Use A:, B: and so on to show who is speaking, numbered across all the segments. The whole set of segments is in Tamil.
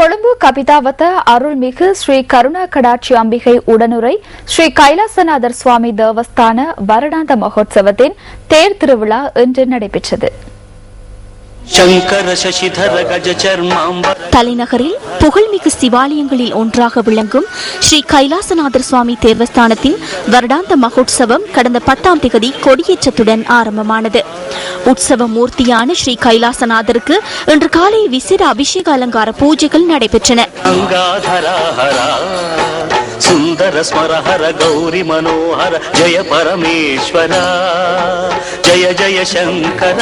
A: கொழும்பு கபிதாவத்த அருள்மிகு ஸ்ரீ கருணா கடாட்சி அம்பிகை உடனுரை ஸ்ரீ கைலாசநாதர் சுவாமி தேவஸ்தான வருடாந்த மகோத்சவத்தின் தேர் திருவிழா இன்று நடைபெற்றது.
B: தலைநகரில் புகழ்மிகு சிவாலயங்களில் ஒன்றாக விளங்கும் ஸ்ரீ கைலாசநாதர் சுவாமி தேவஸ்தானத்தின் வருடாந்த மகோத்சவம் கடந்த 10ஆம் தேதி கொடியேற்றத்துடன் ஆரம்பமானது. உற்சவ மூர்த்தியான ஸ்ரீ கைலாசநாதருக்கு இன்று காலை விசேட அபிஷேக அலங்கார பூஜைகள் நடைபெற்றன. சுந்தர ஸ்மரஹர கௌரி மனோஹர ஜெய பரமேஸ்வர ஜெய ஜெய சங்கர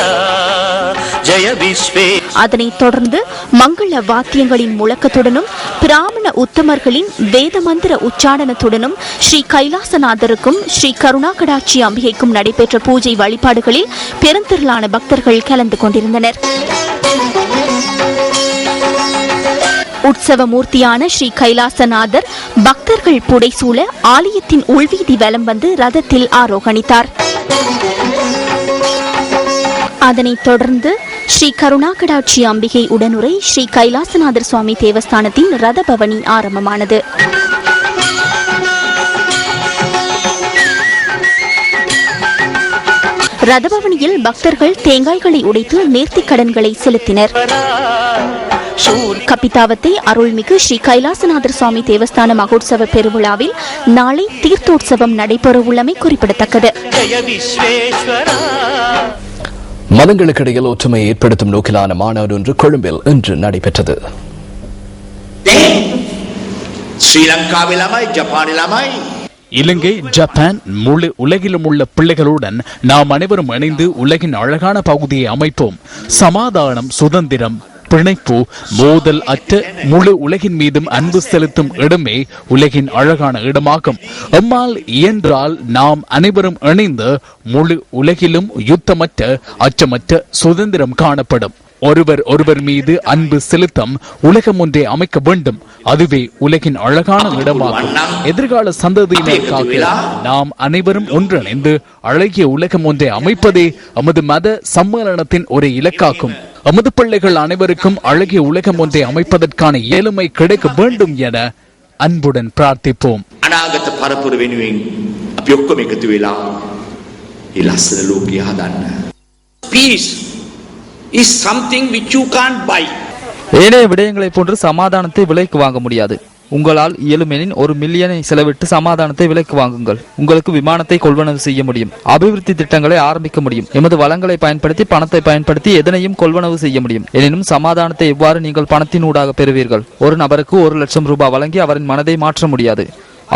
B: ஜெய விஸ்வே. அதனைத் தொடர்ந்து மங்கள வாத்தியங்களின் முழக்கத்துடனும் பிராமண உத்தமர்களின் வேத மந்திர உச்சாரணத்துடனும் ஸ்ரீ கைலாசநாதருக்கும் ஸ்ரீ கருணா கடாட்சி அம்பிகைக்கும் நடைபெற்ற பூஜை வழிபாடுகளில் பெருந்திரளான பக்தர்கள் கலந்து கொண்டிருந்தனர். உற்சவ மூர்த்தியான ஸ்ரீ கைலாசநாதர் பக்தர்கள் புடைசூழ ஆலயத்தின் உள்வீதி வலம் வந்து ரதத்தில் ஆரோகணித்தார். அதனைத் தொடர்ந்து ஸ்ரீ கருணா கடாட்சி அம்பிகை உடனுரை ஸ்ரீ கைலாசநாதர் சுவாமி தேவஸ்தானத்தின் ரத பவனி ஆரம்பமானது. ரதபவனியில் பக்தர்கள் தேங்காய்களை உடைத்து நேர்த்திக் கடன்களை செலுத்தினர். கபிதாவத்தை அருள்மிகு ஸ்ரீ கைலாசநாதர் சுவாமி தேவஸ்தான மகோத்சவ பெருவிழாவில் நாளை தீர்த்தோற்சவம் நடைபெறவுள்ளமை குறிப்பிடத்தக்கது.
C: மதங்களுக்கிடையில் ஒற்றுமையை ஏற்படுத்தும் நோக்கிலான மாநாடு ஒன்று கொழும்பில் இன்று நடைபெற்றது.
D: இலங்கை, ஜப்பான், முழு உலகிலும் உள்ள பிள்ளைகளுடன் நாம் அனைவரும் இணைந்து உலகின் அழகான பகுதியை அமைப்போம். சமாதானம், சுதந்திரம், பிணைப்பு, மோதல் அற்ற முழு உலகின் மீதும் அன்பு செலுத்தும் இடமே உலகின் அழகான இடமாகும். எம்மால் இயன்றால் நாம் அனைவரும் இணைந்து முழு உலகிலும் யுத்தமற்ற, அச்சமற்ற சுதந்திரம் காணப்படும். ஒருவர் மீது அன்பு செலுத்தும் உலகம் ஒன்றை அமைக்க வேண்டும். அதுவே உலகின் அழகான இடமாகும். எதிர்கால சந்ததியினருக்காக நாம் அனைவரும் ஒன்றிணைந்து அழகிய உலகம் ஒன்றை அமைப்பதே எமது மத சம்மேளனத்தின் ஒரு இலக்காகும். எமது பிள்ளைகள் அனைவருக்கும் அழகிய உலகம் ஒன்றை அமைப்பதற்கான இயலுமை கிடைக்க வேண்டும் என அன்புடன் பிரார்த்திப்போம்.
E: අනාගත පරපුර වෙනුවෙන් අපි ඔක්කොම එකතු වෙලා ඒ ලස්සන ලෝකය හදන්න. Peace is something which you can't buy.
F: ஏனைய விடயங்களை போன்று சமாதானத்தை விலைக்கு வாங்க முடியாது. உங்களால் இயலுமெனின் 1 மில்லியனை செலவிட்டு சமாதானத்தை விலைக்கு வாங்குங்கள். உங்களுக்கு விமானத்தை கொள்வனவு செய்ய முடியும், அபிவிருத்தி திட்டங்களை ஆரம்பிக்க முடியும், எமது வளங்களை பயன்படுத்தி பணத்தை பயன்படுத்தி எதனையும் கொள்வனவு செய்ய முடியும். எனினும் சமாதானத்தை எவ்வாறு நீங்கள் பணத்தின் ஊடாக பெறுவீர்கள்? ஒரு நபருக்கு 1 லட்சம் ரூபாய் வழங்கி அவரின் மனதை மாற்ற முடியாது.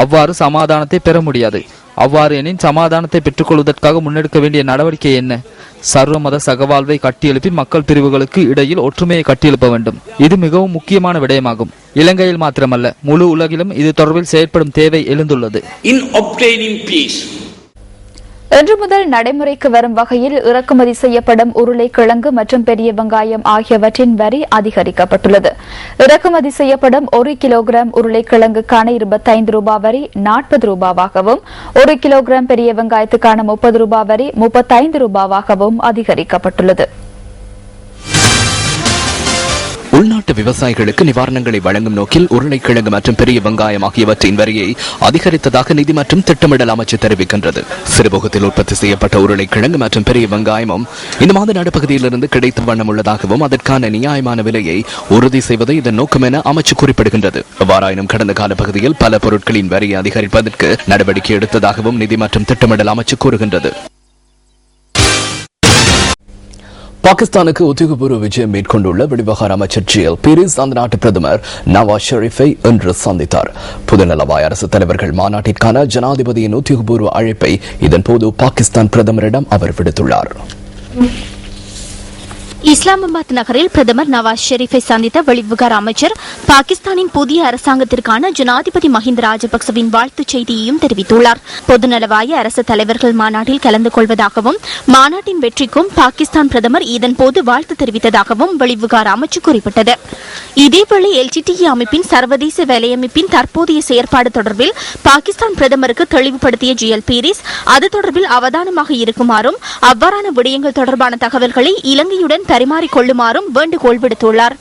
F: அவ்வாறு சமாதானத்தை பெற முடியாது. அவ்வாறு எனின் சமாதானத்தை பெற்றுக்கொள்வதற்காக முன்னெடுக்க வேண்டிய நடவடிக்கை என்ன? சர்வமத சகவாழ்வை கட்டியெழுப்பி மக்கள் பிரிவுகளுக்கு இடையில் ஒற்றுமையை கட்டியெழுப்ப வேண்டும். இது மிகவும் முக்கியமான விடயமாகும். இலங்கையில் மாத்திரமல்ல, முழு உலகிலும் இது தொடர்பில் செயற்படும் தேவை எழுந்துள்ளது.
A: இன்று முதல் நடைமுறைக்கு வரும் வகையில் இறக்குமதி செய்யப்படும் உருளைக்கிழங்கு மற்றும் பெரிய வெங்காயம் ஆகியவற்றின் வரி அதிகரிக்கப்பட்டுள்ளது. இறக்குமதி செய்யப்படும் 1 கிலோகிராம் உருளைக்கிழங்குக்கான 25 ரூபாய் வரி 40 ரூபாவாகவும், 1 கிலோகிராம் பெரிய வெங்காயத்துக்கான 30 ரூபாய் வரி 35 ரூபாவாகவும் அதிகரிக்கப்பட்டுள்ளது.
C: உள்நாட்டு விவசாயிகளுக்கு நிவாரணங்களை வழங்கும் நோக்கில் உருளைக்கிழங்கு மற்றும் பெரிய வெங்காயம் ஆகியவற்றின் வரியை அதிகரித்ததாக நிதி மற்றும் திட்டமிடல் அமைச்சு தெரிவிக்கின்றது. சிறுபோகத்தில் உற்பத்தி செய்யப்பட்ட உருளைக்கிழங்கு மற்றும் பெரிய வெங்காயமும் இந்த மாத நடுப்பகுதியிலிருந்து கிடைத்த வண்ணம் உள்ளதாகவும் அதற்கான நியாயமான விலையை உறுதி செய்வது இதன் நோக்கம் என அமைச்சு குறிப்பிடுகின்றது. எவ்வாறாயினும் கடந்த கால பகுதியில் பல பொருட்களின் வரியை அதிகரிப்பதற்கு நடவடிக்கை எடுத்ததாகவும் நிதி மற்றும் திட்டமிடல் அமைச்சு கூறுகின்றது. பாகிஸ்தானுக்கு உத்தியோகபூர்வ விஜயம் மேற்கொண்டுள்ள வெளிவிவகார அமைச்சர் ஜிஎல் பீரிஸ் அந்த நாட்டு பிரதமர் நவாஸ் ஷெரீஃபை இன்று சந்தித்தார். பொதுநலவாய அரசு தலைவர்கள் மாநாட்டிற்கான ஜனாதிபதியின் உத்தியோகபூர்வ அழைப்பை இதன்போது பாகிஸ்தான் பிரதமரிடம் அவர் விடுத்துள்ளார்.
B: இஸ்லாமாபாத் நகரில் பிரதமர் நவாஸ் ஷெரீஃபை சந்தித்த வெளிவிவகார அமைச்சர் பாகிஸ்தானின் புதிய அரசாங்கத்திற்கான ஜனாதிபதி மஹிந்த ராஜபக்சவின் வாழ்த்துச் செய்தியையும் தெரிவித்துள்ளார். பொதுநலவாய அரசு தலைவர்கள் மாநாட்டில் கலந்து கொள்வதாகவும் மாநாட்டின் வெற்றிக்கும் பாகிஸ்தான் பிரதமர் இதன்போது வாழ்த்து தெரிவித்ததாகவும் வெளிவிவகார அமைச்சு குறிப்பிட்டது. இதேவேளை எல்டிடிஇ அமைப்பின் சர்வதேச வேலையமைப்பின் தற்போதைய செயற்பாடு தொடர்பில் பாகிஸ்தான் பிரதமருக்கு தெளிவுபடுத்திய ஜிஎல் பீரிஸ் அது தொடர்பில் அவதானமாக இருக்குமாறும் அவ்வாறான விடயங்கள் தொடர்பான தகவல்களை இலங்கையுடன் பரிமாறிக்கொள்ளுமாறும் வேண்டுகோள் விடுத்துள்ளார்.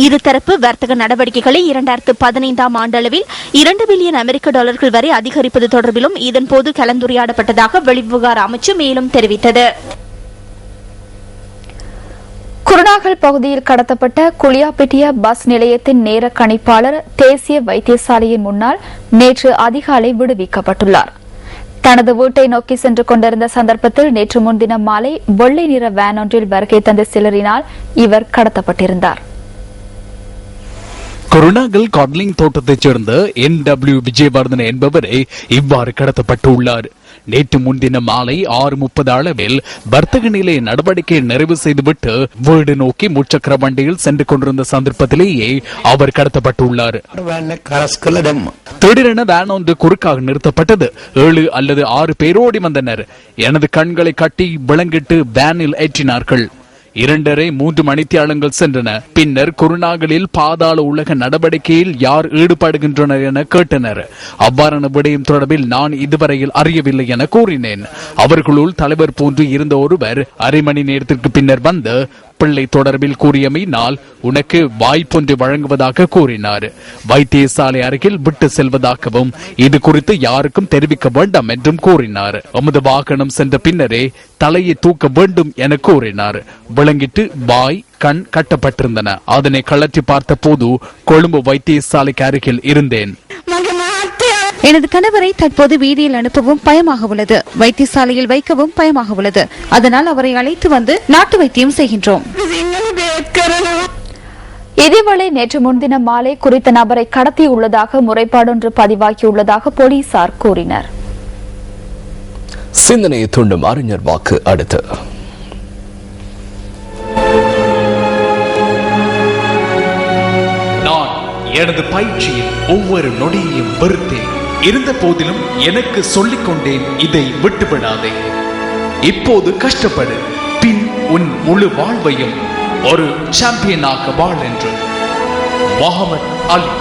B: இருதரப்பு வர்த்தக நடவடிக்கைகளை 2015 ஆண்டளவில் $2 பில்லியன் அமெரிக்க வரை அதிகரிப்பது தொடர்பிலும் இதன்போது கலந்துரையாடப்பட்டதாக வெளிவிவகார அமைச்சு மேலும் தெரிவித்தது.
A: குருநாகல் பகுதியில் கடத்தப்பட்ட குளியாப்பிட்டிய பஸ் நிலையத்தின் நேர கணிப்பாளர் தேசிய வைத்தியசாலையின் முன்னால் நேற்று அதிகாலை விடுவிக்கப்பட்டுள்ளார். தனது வீட்டை நோக்கி சென்று கொண்டிருந்த சந்தர்ப்பத்தில் நேற்று முன்தினம் மாலை வெள்ளை நிற வேன் ஒன்றில் வருகை தந்த சிலரினால் இவர் கடத்தப்பட்டிருந்தார்.
D: குருநாகல் காட்லிங் தோட்டத்தைச் சேர்ந்த NW விஜயவர்தன் என்பவரே இவ்வாறு கடத்தப்பட்டுள்ளார். நேற்று முன்தினம் மாலை 6:30 அளவில் வர்த்தக நிலைய நடவடிக்கையை நிறைவு செய்துவிட்டு வீடு நோக்கி முச்சக்கர வண்டியில் சென்று கொண்டிருந்த சந்தர்ப்பத்திலேயே அவர் கடத்தப்பட்டுள்ளார். திடீரென வேன் ஒன்று குறுக்காக நிறுத்தப்பட்டது. 7 அல்லது 6 பேர் ஓடி வந்தனர். எனது கண்களை கட்டி விளங்கிட்டு வேனில் ஏற்றினார்கள். 2.5-3 மணித்தியாலங்கள் சென்றன. பின்னர் குருநாகலில் பாதாள உலக நடவடிக்கையில் யார் ஈடுபடுகின்றனர் என கேட்டனர். அவ்வாறான விடயம் தொடர்பில் நான் இதுவரையில் அறியவில்லை என கூறினேன். அவர்களுள் தலைவர் போன்று இருந்த ஒருவர் அரை மணி நேரத்திற்கு பின்னர் வந்து பிள்ளை தொடர்பில் கூறியமையினால் உனக்கு வாய்ப்பொன்று வழங்குவதாக கூறினார். வைத்தியசாலை அருகில் விட்டு செல்வதாகவும் இது குறித்து யாருக்கும் தெரிவிக்க வேண்டாம் என்றும் கூறினார். எமது வாகனம் சென்ற பின்னரே தலையை தூக்க வேண்டும் என கூறினார். விளங்கிட்டு வாய் கண் கட்டப்பட்டிருந்தன. அதனை கழற்றி பார்த்த போது கொழும்பு வைத்தியசாலைக்கு அருகில் இருந்தேன்.
G: எனது கணவரை தற்போது வீதியில் அனுப்பவும் பயமாக உள்ளது, வைத்தியசாலையில் வைக்கவும் பயமாக உள்ளது. அதனால் அவரை அழைத்து வந்து நாட்டு வைத்தியம் செய்கின்றோம்.
A: இதேவேளை நேற்று முன்தினம் மாலை குறித்த நபரை கடத்தியுள்ளதாக முறைப்பாடொன்று பதிவாகியுள்ளதாக போலீசார் கூறினர்.
C: சிந்தனையை தூண்டும் அறிஞர் வாக்கு அடுத்து.
D: நான் எனது பயிற்சியில் ஒவ்வொரு நொடியையும் வெறுத்தேன். இருந்த போதிலும் எனக்கு சொல்லிக் கொண்டேன், இதை விட்டுவிடாதே. இப்போது கஷ்டப்படு, பின் உன் முழு வாழ்வையும் ஒரு சாம்பியனாக வாழ் என்று. முகமது அலி.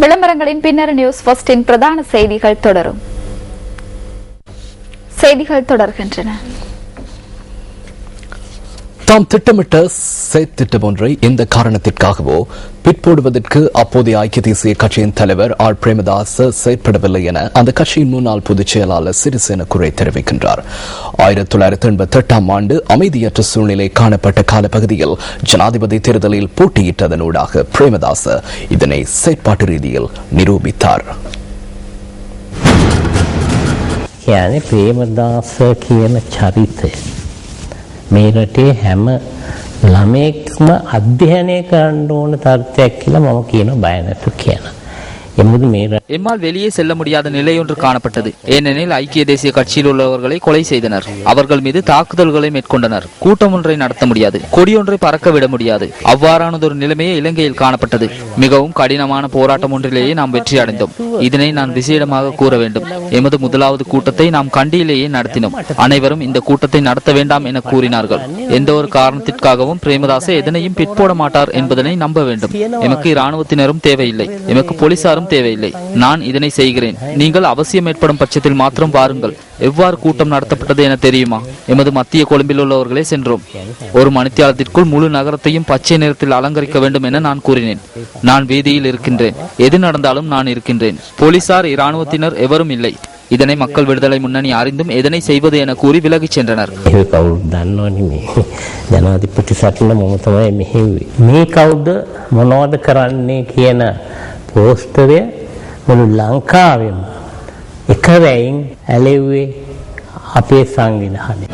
A: விளம்பரங்களின் பின்னர் நியூஸ் ஃபர்ஸ்டின் பிரதான செய்திகள் தொடரும். செய்திகள் தொடர்கின்றன.
C: தாம் திட்டமிட்ட செயற்திட்டம் ஒன்றை எந்த காரணத்திற்காகவோ பிற்போடுவதற்கு அப்போதைய ஐக்கிய தேசிய கட்சியின் தலைவர் ஆர் பிரேமதாச செயற்படவில்லை என அந்த கட்சியின் முன்னாள் பொதுச் செயலாளர் சிறிசேன குறை தெரிவிக்கின்றார். 1988 அமைதியற்ற சூழ்நிலை காணப்பட்ட காலப்பகுதியில் ஜனாதிபதி தேர்தலில் போட்டியிட்டதனூடாக பிரேமதாச இதனை செயற்பாட்டு ரீதியில் நிரூபித்தார்.
H: பிரேமதாச කියන චරිතය මේ රටේ හැම ළමයෙක්ම අධ්‍යයනය කරන්න ඕන තත්ත්වයක් කියලා මම කියන බය නැතු කියන.
F: எம்மால் வெளியே செல்ல முடியாத நிலையொன்று காணப்பட்டது. ஏனெனில் ஐக்கிய தேசிய கட்சியில் உள்ளவர்களை கொலை செய்தனர். அவர்கள் மீது தாக்குதல்களை மேற்கொண்டனர். கூட்டம் ஒன்றை நடத்த முடியாது, கொடியொன்றை பறக்க விட முடியாது. அவ்வாறானதொரு நிலைமையே இலங்கையில் காணப்பட்டது. மிகவும் கடினமான போராட்டம் ஒன்றிலேயே நாம் வெற்றி அடைந்தோம். இதனை நான் விசேடமாக கூற வேண்டும். எமது முதலாவது கூட்டத்தை நாம் கண்டியிலேயே நடத்தினோம். அனைவரும் இந்த கூட்டத்தை நடத்த வேண்டாம் என கூறினார்கள். எந்த ஒரு காரணத்திற்காகவும் பிரேமதாச எதனையும் பிற்போட மாட்டார் என்பதனை நம்ப வேண்டும். எமக்கு இராணுவத்தினரும் தேவையில்லை, எமக்கு போலீசாரும் தேவையில்லை. நான் இதனை செய்கிறேன். நீங்கள் அவசியம் ஏற்படும் பட்சத்தில் மாத்திரம் வாருங்கள். எவ்வாறு கூட்டம் நடத்தப்பட்டது என தெரியுமா? எமது மத்திய கொழும்பில் உள்ளவர்களே சென்றோம். ஒரு மணித்தியாலத்திற்குள் முழு நகரத்தையும் பச்சை நிறத்தில் அலங்கரிக்க வேண்டும் என நான் கூறினேன். நான் வீதியில் இருக்கின்றேன். எது நடந்தாலும் நான் இருக்கின்றேன். போலீசார் இராணுவத்தினர் எவரும் இல்லை. இதனை மக்கள் விடுதலை முன்னணி அறிந்தும் எதனை செய்வது என கூறி விலகிச் சென்றனர்.
H: ජනාධිපති සටන මම තමයි මෙහෙව්වේ. මේ කවුද මොනවද කරන්නේ කියන පෝස්ටරය මුළු ලංකාවෙම එක වැයින් ඇලෙව්වේ අපේ සංවිධානය.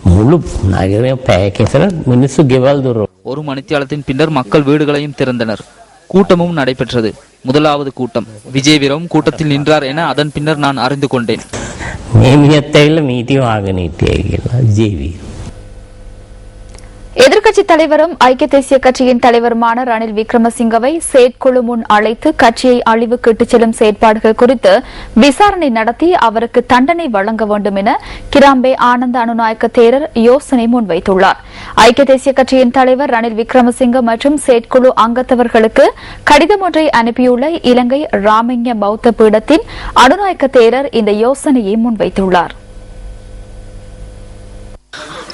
H: මුළු නගරය පැයකසල මිනිස්සු ගෙවල් දොර.
F: ஒரு மணித்தியாலத்தின் பின்னர் மக்கள் வீடுகளையும் திறந்தனர். கூட்டமும் நடைபெற்றது. முதலாவது கூட்டம். விஜய் வீரவும் கூட்டத்தில் நின்றார் என அதன் பின்னர் நான் அறிந்து கொண்டேன்.
H: මේ මිනිහත් ඇවිල්ලා නීති වාගෙන හිටියයි කියලා ජීවි.
A: எதிர்க்கட்சித் தலைவரும் ஐக்கிய தேசிய கட்சியின் தலைவருமான ரணில் விக்ரமசிங்கவை செயற்குழு முன் அழைத்து கட்சியை அழிவுக்கு இட்டுச் செல்லும் செயற்பாடுகள் குறித்து விசாரணை நடத்தி அவருக்கு தண்டனை வழங்க வேண்டும் என கிராம்பே ஆனந்த அனுநாயக்க தேரர் யோசனை முன்வைத்துள்ளார். ஐக்கிய தேசிய கட்சியின் தலைவர் ரணில் விக்ரமசிங்க மற்றும் செயற்குழு அங்கத்தவர்களுக்கு கடிதம் ஒன்றை அனுப்பியுள்ள இலங்கை ராமஞ பௌத்த பீடத்தின் அனுநாயக்க தேரர் இந்த யோசனையை முன்வைத்துள்ளார்.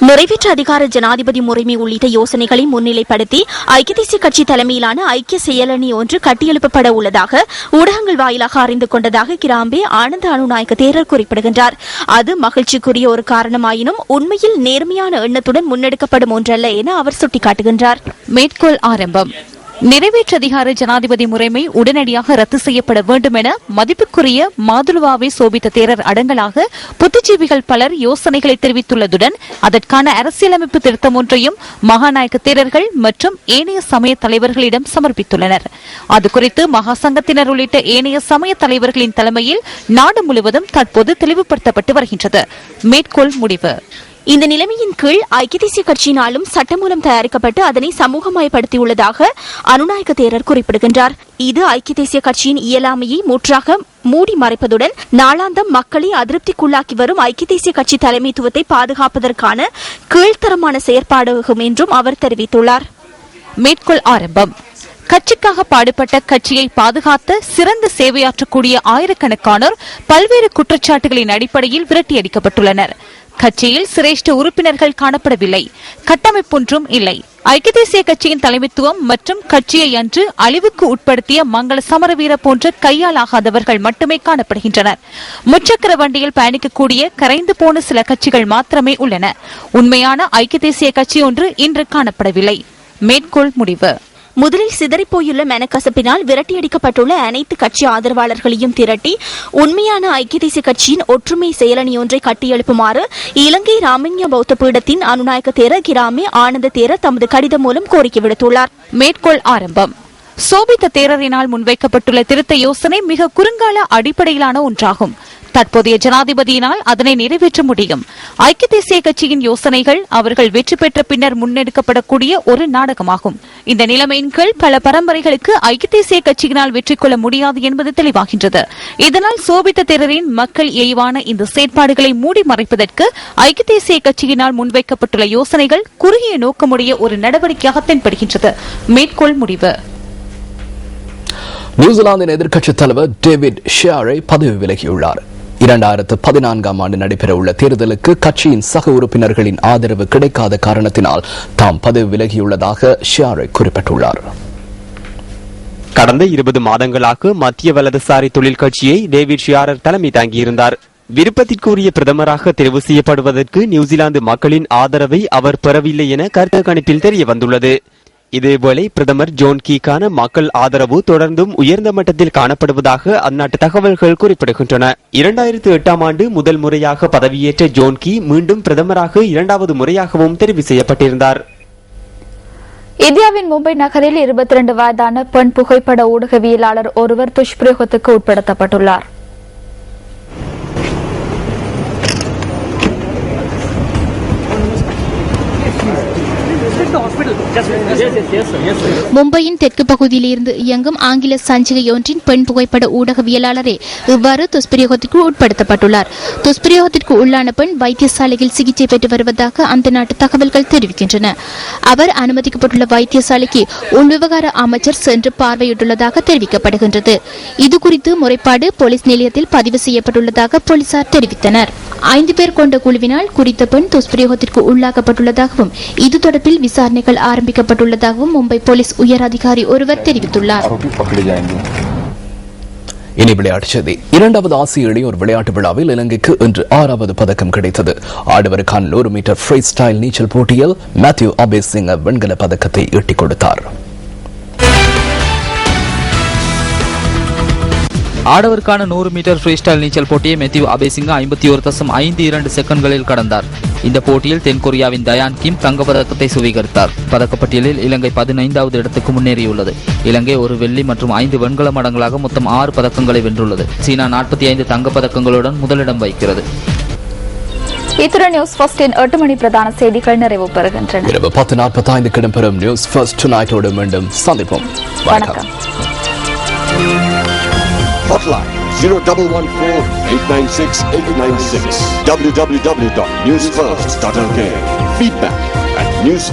B: நிறைவேற்று அதிகார ஜனாதிபதி முறைமை உள்ளிட்ட யோசனைகளை முன்னிலைப்படுத்தி ஐக்கிய தேசிய கட்சி தலைமையிலான ஐக்கிய செயலணி ஒன்று கட்டியெழுப்பப்பட உள்ளதாக ஊடகங்கள் வாயிலாக அறிந்து கொண்டதாக கிராம்பே ஆனந்த அனுநாயக்க தேரர் குறிப்பிடுகின்றார். அது மகிழ்ச்சிக்குரிய ஒரு காரணமாயினும் உண்மையில் நேர்மையான எண்ணத்துடன் முன்னெடுக்கப்படும் ஒன்றல்ல என அவர் சுட்டிக்காட்டுகின்றார்.
G: மேற்கோள் ஆரம்பம். நிறைவேற்று அதிகார ஜனாதிபதி முறைமை உடனடியாக ரத்து செய்யப்பட வேண்டும் என மதிப்புக்குரிய மாதுலுவாவை சோபித்த தேரர் அடங்கலாக புத்திஜீவிகள் பலர் யோசனைகளை தெரிவித்துள்ளதுடன் அதற்கான அரசியலமைப்பு திருத்தம் ஒன்றையும் மகாநாயக்க தேரர்கள் மற்றும் ஏனைய சமய தலைவர்களிடம் சமர்ப்பித்துள்ளனர். அதுகுறித்து மகாசங்கத்தினர் உள்ளிட்ட ஏனைய சமய தலைவர்களின் தலைமையில் நாடு முழுவதும் தற்போது தெளிவுபடுத்தப்பட்டு வருகின்றது. மேற்கோள் முடிவு.
B: இந்த நிலைமையின் கீழ் ஐக்கிய தேசிய கட்சியினாலும் சட்டமூலம் தயாரிக்கப்பட்டு அதனை சமூகமயப்படுத்தியுள்ளதாக அனுநாயக்க தேரர் குறிப்பிடுகின்றார். இது ஐக்கிய தேசிய கட்சியின் இயலாமையை முற்றாக மூடி மறைப்பதுடன் நாளாந்தம் மக்களை அதிருப்திக்குள்ளாக்கி வரும் ஐக்கிய தேசிய கட்சி தலைமைத்துவத்தை பாதுகாப்பதற்கான கீழ்த்தரமான செயற்பாடாகும் என்றும் அவர் தெரிவித்துள்ளார்.
G: மேற்கோள் ஆரம்பம். கட்சிக்காக பாடுபட்ட கட்சியை பாதுகாத்த சிறந்த சேவையாற்றக்கூடிய ஆயிரக்கணக்கானோர் பல்வேறு குற்றச்சாட்டுகளின் அடிப்படையில் விரட்டியடிக்கப்பட்டுள்ளனர். கட்சியில் சிரேஷ்ட உறுப்பினர்கள் காணப்படவில்லை. கட்டமைப்பொன்றும் இல்லை. ஐக்கிய தேசிய கட்சியின் தலைமைத்துவம் மற்றும் கட்சியை அன்று அழிவுக்கு உட்படுத்திய மங்கள சமரவீர போன்ற கையாலாகாதவர்கள் மட்டுமே காணப்படுகின்றனர். முச்சக்கர வண்டியில் பயணிக்கக்கூடிய கரைந்து போன சில கட்சிகள் மாத்திரமே உள்ளன. உண்மையான ஐக்கிய தேசிய கட்சி ஒன்று இன்று காணப்படவில்லை. மேற்கோள் முடிவு.
B: முதலில் சிதறிப்போயுள்ள மெனக்கசப்பினால் விரட்டியடிக்கப்பட்டுள்ள அனைத்து கட்சி ஆதரவாளர்களையும் திரட்டி உண்மையான ஐக்கிய தேசிய கட்சியின் ஒற்றுமை செயலணி ஒன்றை கட்டியெழுப்புமாறு இலங்கை ராமண்ய பௌத்த பீடத்தின் அனுநாயக்க தேரர் கிராமே ஆனந்த தேரர் தமது கடிதம் மூலம் கோரிக்கை விடுத்துள்ளார்.
G: மேற்கோள் ஆரம்பம். சோபித்த தேரரினால் முன்வைக்கப்பட்டுள்ள திருத்த யோசனை மிக குறுங்கால அடிப்படையிலான ஒன்றாகும். தற்போதைய ஜனாதிபதியினால் அதனை நிறைவேற்ற முடியும். ஐக்கிய தேசிய கட்சியின் யோசனைகள் அவர்கள் வெற்றி பெற்ற பின்னர் முன்னெடுக்கப்படக்கூடிய ஒரு நாடகமாகும். இந்த நிலைமையின் கீழ் பல பரம்பரைகளுக்கு ஐக்கிய தேசிய கட்சியினால் வெற்றி கொள்ள முடியாது என்பது தெளிவாகின்றது. இதனால் சோபித்த தேரரின் மக்கள் இயைவான இந்த செயற்பாடுகளை மூடி மறைப்பதற்கு ஐக்கிய தேசிய கட்சியினால் முன்வைக்கப்பட்டுள்ள யோசனைகள் குறுகிய நோக்கமுடைய ஒரு நடவடிக்கையாக தென்படுகின்றது. மேற்கோள் முடிவு.
C: நியூசிலாந்தின் எதிர்க்கட்சித் தலைவர் டேவிட் ஷியாரை பதவி விலகியுள்ளார். 2014 ஆண்டு நடைபெறவுள்ள தேர்தலுக்கு கட்சியின் சக உறுப்பினர்களின் ஆதரவு கிடைக்காத காரணத்தினால் தாம் பதவி விலகியுள்ளதாக ஷியாரை குறிப்பிட்டுள்ளார்.
I: கடந்த 20 மாதங்களாக மத்திய வலதுசாரி தொழில் கட்சியை டேவிட் ஷியாரர் தலைமை தாங்கியிருந்தார். விருப்பத்திற்குரிய பிரதமராக தெரிவு செய்யப்படுவதற்கு நியூசிலாந்து மக்களின் ஆதரவை அவர் பெறவில்லை என கருத்து கணிப்பில் தெரிய வந்துள்ளது. இதேவேளை பிரதமர் ஜோன் கீக்கான மக்கள் ஆதரவு தொடர்ந்தும் உயர்ந்த மட்டத்தில் காணப்படுவதாக அந்நாட்டு தகவல்கள் குறிப்பிடுகின்றன. 2008 ஆண்டு முதல் முறையாக பதவியேற்ற ஜோன் கீ மீண்டும் பிரதமராக 2வது முறையாகவும் தெரிவு செய்யப்பட்டிருந்தார்.
A: இந்தியாவின் மும்பை நகரில் 22 வயதான பெண் புகைப்பட ஊடகவியலாளர் ஒருவர் துஷ்பிரயோகத்துக்கு உட்படுத்தப்பட்டுள்ளார்.
J: மும்பையின் தெற்கு பகுதியில் இருந்து இயங்கும் ஆங்கில சஞ்சிகை ஒன்றின் பெண் புகைப்பட ஊடகவியலாளரே இவ்வாறு துஷ்பிரயோகத்திற்கு உட்படுத்தப்பட்டுள்ளார். துஷ்பிரயோகத்திற்கு உள்ளான பெண் வைத்தியசாலையில் சிகிச்சை பெற்று வருவதாக அந்த நாட்டு தகவல்கள் தெரிவிக்கின்றன. அவர் அனுமதிக்கப்பட்டுள்ள வைத்தியசாலைக்கு உள்விவகார அமைச்சர் சென்று பார்வையிட்டுள்ளதாக தெரிவிக்கப்படுகின்றது. இதுகுறித்து முறைப்பாடு போலீஸ் நிலையத்தில் பதிவு செய்யப்பட்டுள்ளதாக போலீசார் தெரிவித்தனர். 5 பேர் கொண்ட குழுவினால் குறித்த பெண் துஷ்பிரயோகத்திற்கு உள்ளாக்கப்பட்டுள்ளதாகவும் இது தொடர்பில் விசாரணைகள் ஆரம்பிக்கப்பட்டுள்ளதாகவும் மும்பை போலீஸ் உயர் அதிகாரி ஒருவர் தெரிவித்துள்ளார்.
C: இனி விளையாட்டுச் செய்தி. 2வது ஆசிய இளையோர் விளையாட்டு விழாவில் இலங்கைக்கு இன்று 6வது பதக்கம் கிடைத்தது. ஆடவருக்கான 100 மீட்டர் ஃப்ரீ ஸ்டைல் நீச்சல் போட்டியில் மேத்யூ அபேசிங்க வெண்கல பதக்கத்தை ஈட்டிக் கொடுத்தார்.
F: ஆடவருக்கான 100 மீட்டர் ஃப்ரீ ஸ்டைல் நீச்சல் போட்டியை மேத்யூ அபேசிங்க 51.52 செகண்ட்களில் கடந்தார். இந்த போட்டியில் தென்கொரியாவின் தயான் கிம் தங்கப்பதக்கத்தை சுவீகரித்தார். பதக்கப்பட்டியலில் இலங்கை 15வது இடத்துக்கு முன்னேறியுள்ளது. இலங்கை 1 வெள்ளி மற்றும் 5 வெண்கல மடங்களாக மொத்தம் 6 பதக்கங்களை வென்றுள்ளது. சீனா 45 தங்கப்பதக்கங்களுடன் முதலிடம் வகிக்கிறது.
A: இத்துடன் நியூஸ் ஃபர்ஸ்டின் 8 மணி பிரதான செய்திகள் நிறைவு பெறுகின்றன.
C: இரவு 10:45 இடம்பெறும் நியூஸ் ஃபர்ஸ்ட் டுநைட்டோடு மீண்டும் சந்திப்போம்.
A: வணக்கம்.
K: Hotline 0114-896-896 www.newsfirst.lk. Feedback at news